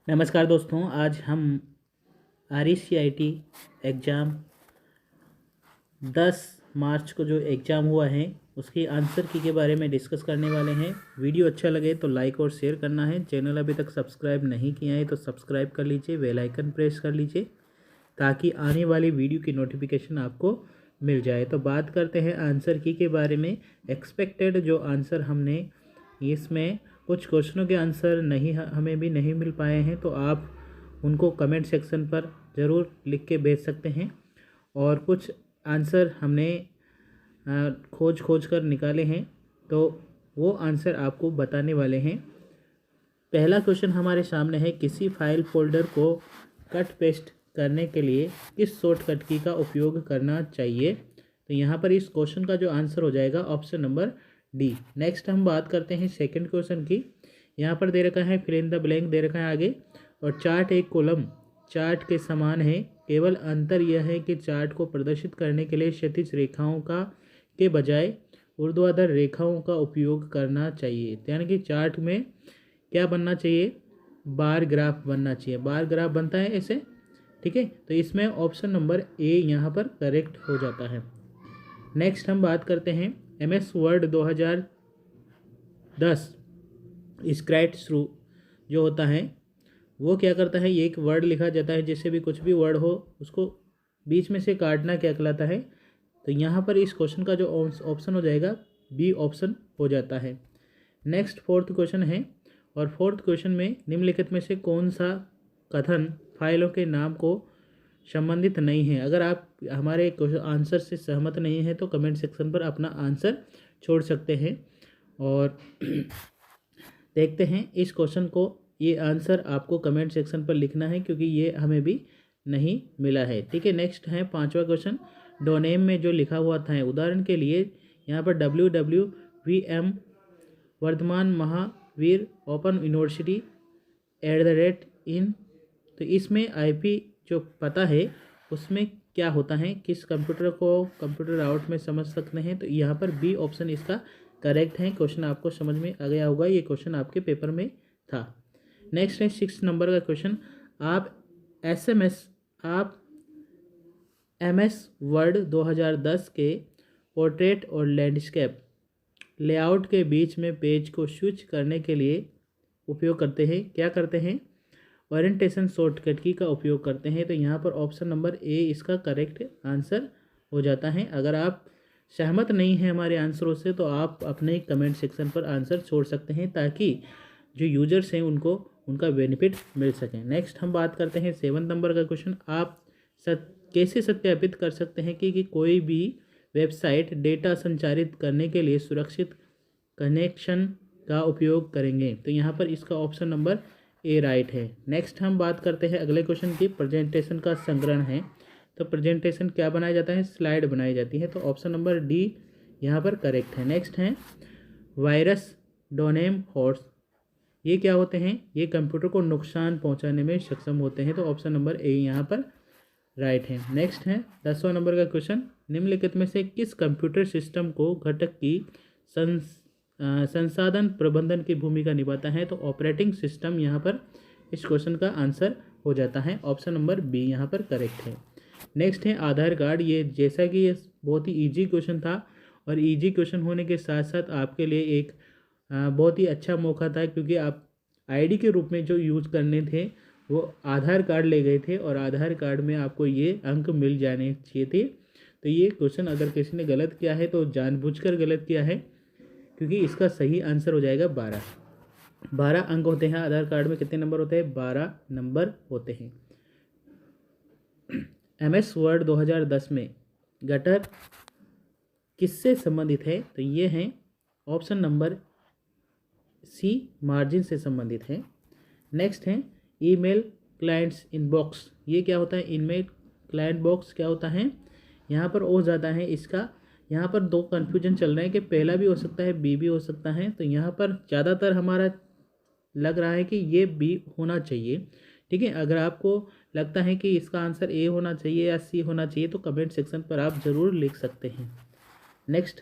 नमस्कार दोस्तों, आज हम RECIT एग्ज़ाम 10 मार्च को जो एग्ज़ाम हुआ है उसकी आंसर की के बारे में डिस्कस करने वाले हैं। वीडियो अच्छा लगे तो लाइक और शेयर करना है। चैनल अभी तक सब्सक्राइब नहीं किया है तो सब्सक्राइब कर लीजिए, बेल आइकन प्रेस कर लीजिए ताकि आने वाली वीडियो की नोटिफिकेशन आपको मिल जाए। तो बात करते हैं आंसर की के बारे में। एक्सपेक्टेड जो आंसर हमने इसमें कुछ क्वेश्चनों के आंसर हमें भी नहीं मिल पाए हैं तो आप उनको कमेंट सेक्शन पर ज़रूर लिख के भेज सकते हैं। और कुछ आंसर हमने खोज कर निकाले हैं तो वो आंसर आपको बताने वाले हैं। पहला क्वेश्चन हमारे सामने है, किसी फाइल फोल्डर को कट पेस्ट करने के लिए किस शॉर्टकट की का उपयोग करना चाहिए। तो यहाँ पर इस क्वेश्चन का जो आंसर हो जाएगा ऑप्शन नंबर डी। नेक्स्ट हम बात करते हैं सेकंड क्वेश्चन की। यहाँ पर दे रखा है फिल इन द ब्लैंक दे रखा है आगे, और चार्ट एक कॉलम चार्ट के समान है, केवल अंतर यह है कि चार्ट को प्रदर्शित करने के लिए क्षैतिज रेखाओं का के बजाय ऊर्ध्वाधर रेखाओं का उपयोग करना चाहिए। यानी कि चार्ट में क्या बनना चाहिए, बार ग्राफ बनना चाहिए। बार ग्राफ बनता है ऐसे, ठीक है। तो इसमें ऑप्शन नंबर ए यहाँ पर करेक्ट हो जाता है। नेक्स्ट हम बात करते हैं MS वर्ड 2010 स्क्राइट थ्रू जो होता है वो क्या करता है, ये एक वर्ड लिखा जाता है, जैसे भी कुछ भी वर्ड हो उसको बीच में से काटना क्या कहलाता है। तो यहाँ पर इस क्वेश्चन का जो ऑप्शन हो जाएगा बी ऑप्शन हो जाता है। नेक्स्ट फोर्थ क्वेश्चन है, और फोर्थ क्वेश्चन में निम्नलिखित में से कौन सा कथन फाइलों के नाम को संबंधित नहीं है। अगर आप हमारे आंसर से सहमत नहीं हैं तो कमेंट सेक्शन पर अपना आंसर छोड़ सकते हैं। और देखते हैं इस क्वेश्चन को, ये आंसर आपको कमेंट सेक्शन पर लिखना है क्योंकि ये हमें भी नहीं मिला है, ठीक है। नेक्स्ट है पांचवा क्वेश्चन, डोनेम में जो लिखा हुआ था, उदाहरण के लिए यहाँ पर WWVM Vardhman Mahaveer open university @in। तो इसमें IP जो पता है उसमें क्या होता है, किस कंप्यूटर को कंप्यूटर आउट में समझ सकते हैं। तो यहाँ पर बी ऑप्शन इसका करेक्ट है। क्वेश्चन आपको समझ में आ गया होगा, ये क्वेश्चन आपके पेपर में था। नेक्स्ट है 6 नंबर का क्वेश्चन, आप MS वर्ड 2010 के पोर्ट्रेट और लैंडस्केप लेआउट के बीच में पेज को स्विच करने के लिए उपयोग करते हैं, क्या करते हैं, ओरिएंटेशन शॉर्टकट की का उपयोग करते हैं। तो यहाँ पर ऑप्शन नंबर ए इसका करेक्ट आंसर हो जाता है। अगर आप सहमत नहीं हैं हमारे आंसरों से तो आप अपने कमेंट सेक्शन पर आंसर छोड़ सकते हैं ताकि जो यूजर्स हैं उनको उनका बेनिफिट मिल सके। नेक्स्ट हम बात करते हैं 7 नंबर का क्वेश्चन, आप कैसे सत्यापित कर सकते हैं कि कोई भी वेबसाइट डेटा संचारित करने के लिए सुरक्षित कनेक्शन का उपयोग करेंगे। तो यहाँ पर इसका ऑप्शन नंबर ए राइट है। नेक्स्ट हम बात करते हैं अगले क्वेश्चन की, प्रेजेंटेशन का संग्रहण है। तो प्रेजेंटेशन क्या बनाया जाता है, स्लाइड बनाई जाती है। तो ऑप्शन नंबर डी यहाँ पर करेक्ट है। नेक्स्ट है वायरस डोनेम हॉर्स, ये क्या होते हैं, ये कंप्यूटर को नुकसान पहुंचाने में सक्षम होते हैं। तो ऑप्शन नंबर ए यहाँ पर राइट है। नेक्स्ट है 10वां नंबर का क्वेश्चन, निम्नलिखित में से किस कंप्यूटर सिस्टम को घटक की संसाधन प्रबंधन की भूमिका निभाता है। तो ऑपरेटिंग सिस्टम यहाँ पर इस क्वेश्चन का आंसर हो जाता है। ऑप्शन नंबर बी यहाँ पर करेक्ट है। नेक्स्ट है आधार कार्ड, ये जैसा कि ये बहुत ही इजी क्वेश्चन था और इजी क्वेश्चन होने के साथ साथ आपके लिए एक बहुत ही अच्छा मौका था क्योंकि आप ID के रूप में जो यूज करने थे वो आधार कार्ड ले गए थे और आधार कार्ड में आपको ये अंक मिल जाने चाहिए थे। तो ये क्वेश्चन अगर किसी ने गलत किया है तो जानबूझकर गलत किया है क्योंकि इसका सही आंसर हो जाएगा 12 अंक होते हैं। आधार कार्ड में कितने नंबर होते हैं, 12 नंबर होते हैं। MS वर्ड 2010 में गटर किससे संबंधित है। तो ये हैं ऑप्शन नंबर सी, मार्जिन से संबंधित है। नेक्स्ट है ईमेल क्लाइंट्स इनबॉक्स, ये क्या होता है, ईमेल क्लाइंट बॉक्स क्या होता है, यहाँ पर हो जाता है इसका। यहाँ पर 2 कन्फ्यूजन चल रहे हैं कि पहला भी हो सकता है बी भी हो सकता है। तो यहाँ पर ज़्यादातर हमारा लग रहा है कि ये बी होना चाहिए, ठीक है। अगर आपको लगता है कि इसका आंसर ए होना चाहिए या सी होना चाहिए तो कमेंट सेक्शन पर आप ज़रूर लिख सकते हैं। नेक्स्ट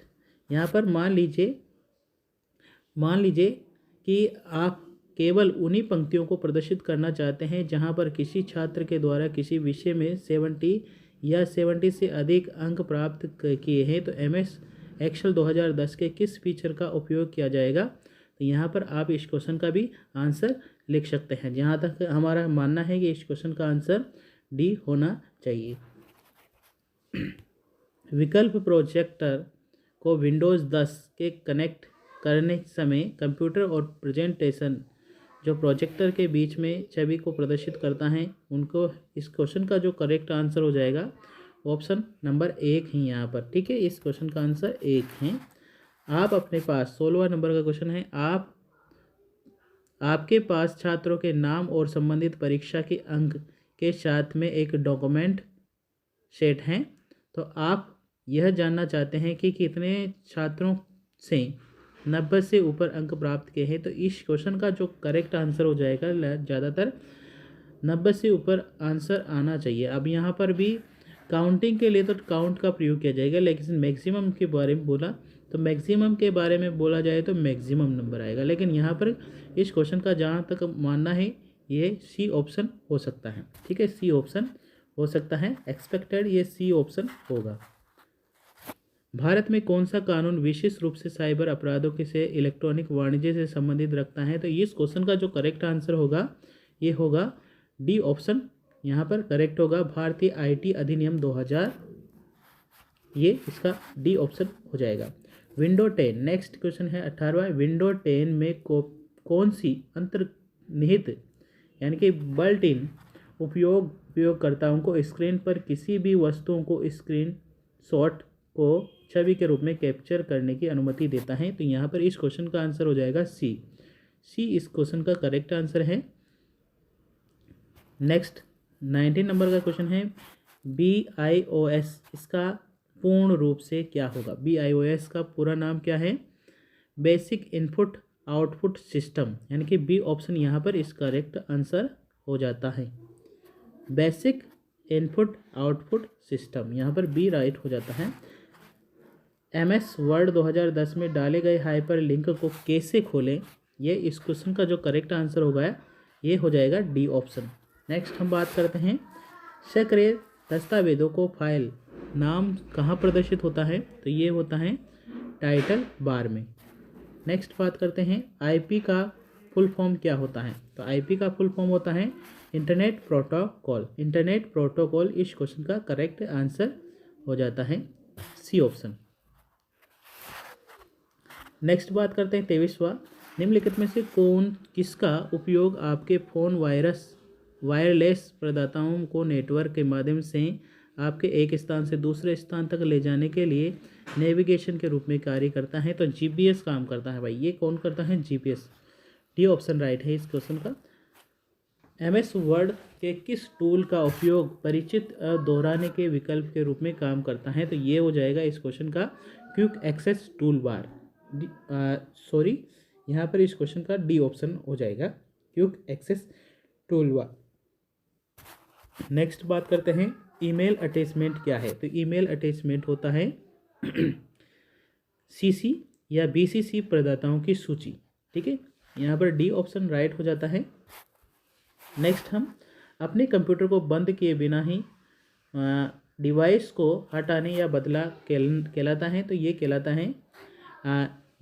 यहाँ पर मान लीजिए कि आपके केवल उन्हीं पंक्तियों को प्रदर्शित करना चाहते हैं जहां पर किसी छात्र के द्वारा किसी विषय में 70 या 70 से अधिक अंक प्राप्त किए हैं तो MS एक्सेल 2010 के किस फीचर का उपयोग किया जाएगा। तो यहाँ पर आप इस क्वेश्चन का भी आंसर लिख सकते हैं। जहाँ तक हमारा मानना है कि इस क्वेश्चन का आंसर डी होना चाहिए। विकल्प प्रोजेक्टर को विंडोज़ 10 के कनेक्ट करने समय कंप्यूटर और प्रेजेंटेशन जो प्रोजेक्टर के बीच में छवि को प्रदर्शित करता है उनको, इस क्वेश्चन का जो करेक्ट आंसर हो जाएगा ऑप्शन नंबर 1 ही यहाँ पर। ठीक है, इस क्वेश्चन का आंसर 1 है। आप अपने पास 16वां नंबर का क्वेश्चन है, आपके पास छात्रों के नाम और संबंधित परीक्षा के अंक के साथ में एक डॉक्यूमेंट सेट हैं। तो आप यह जानना चाहते हैं कि कितने छात्रों से 90 से ऊपर अंक प्राप्त किए हैं। तो इस क्वेश्चन का जो करेक्ट आंसर हो जाएगा, ज़्यादातर 90 से ऊपर आंसर आना चाहिए। अब यहाँ पर भी काउंटिंग के लिए तो काउंट का प्रयोग किया जाएगा, लेकिन मैक्सिमम के बारे में बोला तो मैक्सिमम के बारे में बोला जाए तो मैक्सिमम नंबर आएगा। लेकिन यहाँ पर इस क्वेश्चन का जहाँ तक मानना है ये सी ऑप्शन हो सकता है। ठीक है, सी ऑप्शन हो सकता है, एक्सपेक्टेड ये सी ऑप्शन होगा। भारत में कौन सा कानून विशेष रूप से साइबर अपराधों के से इलेक्ट्रॉनिक वाणिज्य से संबंधित रखता है। तो इस क्वेश्चन का जो करेक्ट आंसर होगा ये होगा डी ऑप्शन यहाँ पर करेक्ट होगा, भारतीय IT अधिनियम 2000, ये इसका डी ऑप्शन हो जाएगा। विंडो 10 नेक्स्ट क्वेश्चन है 18वां, विंडो 10 में कौन सी अंतर्निहित यानी कि बिल्ट इन उपयोगकर्ताओं को स्क्रीन पर किसी भी वस्तुओं को स्क्रीनशॉट को छवि के रूप में कैप्चर करने की अनुमति देता है। तो यहाँ पर इस क्वेश्चन का आंसर हो जाएगा सी इस क्वेश्चन का करेक्ट आंसर है। नेक्स्ट 19 नंबर का क्वेश्चन है, BIOS इसका पूर्ण रूप से क्या होगा। BIOS का पूरा नाम क्या है, बेसिक इनपुट आउटपुट सिस्टम, यानी कि बी ऑप्शन यहाँ पर इस करेक्ट आंसर हो जाता है। बेसिक इनपुट आउटपुट सिस्टम, यहाँ पर बी राइट हो जाता है। MS वर्ड 2010 में डाले गए हाइपर लिंक को कैसे खोलें, ये इस क्वेश्चन का जो करेक्ट आंसर होगा ये हो जाएगा डी ऑप्शन। नेक्स्ट हम बात करते हैं, सक्रिय दस्तावेज़ों को फाइल नाम कहाँ प्रदर्शित होता है। तो ये होता है टाइटल बार में। नेक्स्ट बात करते हैं, IP का फुल फॉर्म क्या होता है। तो IP का फुल फॉर्म होता है इंटरनेट प्रोटोकॉल। इंटरनेट प्रोटोकॉल इस क्वेश्चन का करेक्ट आंसर हो जाता है सी ऑप्शन। नेक्स्ट बात करते हैं 23वां, निम्नलिखित में से किसका उपयोग आपके फ़ोन वायरलेस प्रदाताओं को नेटवर्क के माध्यम से आपके एक स्थान से दूसरे स्थान तक ले जाने के लिए नेविगेशन के रूप में कार्य करता है। तो GPS काम करता है भाई, ये कौन करता है, GPS। डी ऑप्शन राइट है इस क्वेश्चन का। MS वर्ड के किस टूल का उपयोग परिचित दोहराने के विकल्प के रूप में काम करता है। तो ये हो जाएगा इस क्वेश्चन का क्विक एक्सेस टूल बार। यहाँ पर इस क्वेश्चन का डी ऑप्शन हो जाएगा quick access toolbar. Next बात करते हैं, ईमेल अटैचमेंट क्या है। तो ईमेल अटैचमेंट होता है CC या BCC प्रदाताओं की सूची। ठीक है, यहाँ पर डी ऑप्शन राइट हो जाता है। नेक्स्ट हम अपने कंप्यूटर को बंद किए बिना ही डिवाइस को हटाने या बदला कहलाता है। तो ये कहलाता है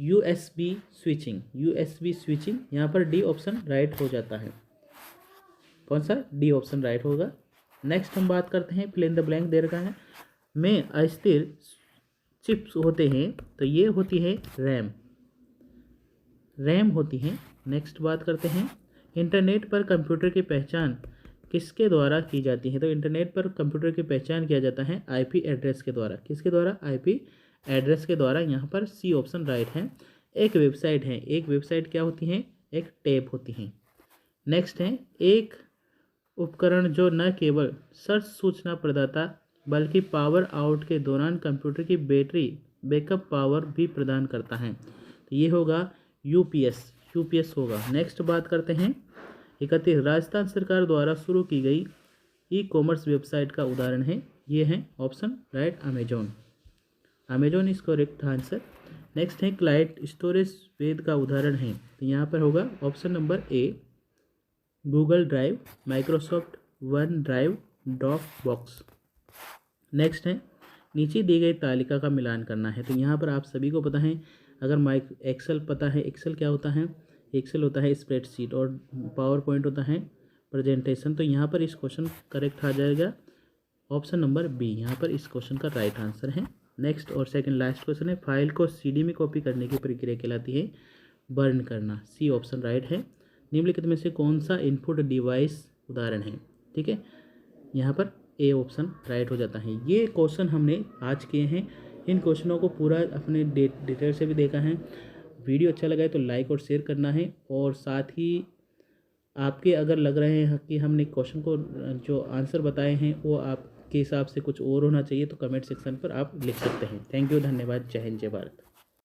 USB स्विचिंग। यहाँ पर डी ऑप्शन राइट हो जाता है। कौन सा, डी ऑप्शन राइट होगा। नेक्स्ट हम बात करते हैं, फिल इन द ब्लैंक दे रखा है, में अस्थिर चिप्स होते हैं। तो ये होती है रैम होती है। नेक्स्ट बात करते हैं, इंटरनेट पर कंप्यूटर की पहचान किसके द्वारा की जाती है। तो इंटरनेट पर कंप्यूटर की पहचान किया जाता है IP एड्रेस के द्वारा। किसके द्वारा, IP एड्रेस के द्वारा। यहाँ पर सी ऑप्शन राइट है। एक वेबसाइट क्या होती है, एक टैब होती है। नेक्स्ट है, एक उपकरण जो न केवल सर्च सूचना प्रदाता बल्कि पावर आउट के दौरान कंप्यूटर की बैटरी बैकअप पावर भी प्रदान करता है। तो ये होगा यूपीएस होगा। नेक्स्ट बात करते हैं, 31 राजस्थान सरकार द्वारा शुरू की गई ई-कॉमर्स वेबसाइट का उदाहरण है। ये है option right Amazon is correct answer. Next है क्लाउड स्टोरेज वेद का उदाहरण है, तो यहाँ पर होगा option number A Google drive, Microsoft one drive, drop box. Next है नीचे दी गई तालिका का मिलान करना है, तो यहाँ पर आप सभी को पता है, अगर एक्सेल पता है, एक्सेल क्या होता है, एक्सेल होता है स्प्रेडशीट और पावर पॉइंट होता है प्रेजेंटेशन। तो यहाँ पर इस क्वेश्चन करेक्ट आ जाएगा ऑप्शन नंबर बी, यहाँ पर इस क्वेश्चन का राइट आंसर है। नेक्स्ट और सेकंड लास्ट क्वेश्चन है, फाइल को सीडी में कॉपी करने की प्रक्रिया कहलाती है बर्न करना, सी ऑप्शन राइट है। निम्नलिखित में से कौन सा इनपुट डिवाइस उदाहरण है, ठीक है, यहाँ पर ए ऑप्शन राइट हो जाता है। ये क्वेश्चन हमने आज किए हैं, इन क्वेश्चनों को पूरा अपने डिटेल से भी देखा है। वीडियो अच्छा लगा है तो लाइक और शेयर करना है, और साथ ही आपके अगर लग रहे हैं कि हमने क्वेश्चन को जो आंसर बताए हैं वो आपके हिसाब से कुछ और होना चाहिए तो कमेंट सेक्शन पर आप लिख सकते हैं। थैंक यू, धन्यवाद, जय हिंद, जय भारत।